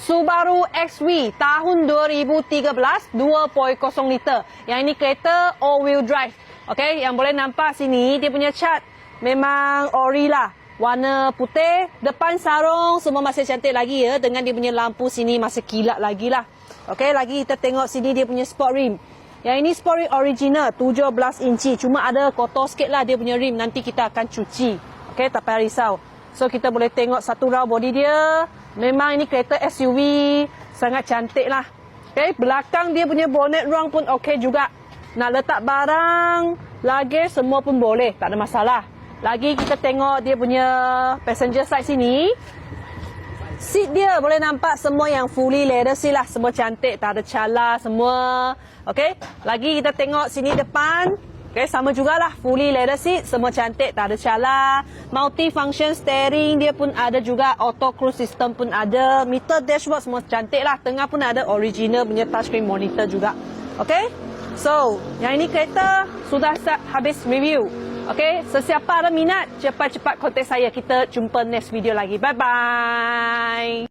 Subaru XV tahun 2013 2.0 liter. Yang ini kereta all-wheel drive. Okey, yang boleh nampak sini dia punya cat memang ori lah. Warna putih, depan sarung semua masih cantik lagi ya, dengan dia punya lampu sini masih kilat lagi lah. Okey, lagi kita tengok sini dia punya sport rim. Yang ini sport rim original 17 inci. Cuma ada kotor sikit lah dia punya rim, nanti kita akan cuci. Okey, tak payah risau. So kita boleh tengok satu raut body dia. Memang ini kereta SUV, sangat cantik lah. Okay, belakang dia punya bonnet ruang pun okey juga. Nak letak barang, luggage semua pun boleh, tak ada masalah. Lagi kita tengok dia punya passenger side sini. Seat dia boleh nampak semua yang fully leather seat lah. Semua cantik, tak ada cala semua. Okay, lagi kita tengok sini depan. Okay, sama jugalah, fully leather seat, semua cantik, tak ada cala. Multi-function steering dia pun ada juga, auto cruise system pun ada. Meter dashboard semua cantik lah. Tengah pun ada original punya touchscreen monitor juga. Okay, so yang ini kereta sudah habis review. Okay, sesiapa ada minat, cepat-cepat kontak saya. Kita jumpa next video lagi. Bye-bye.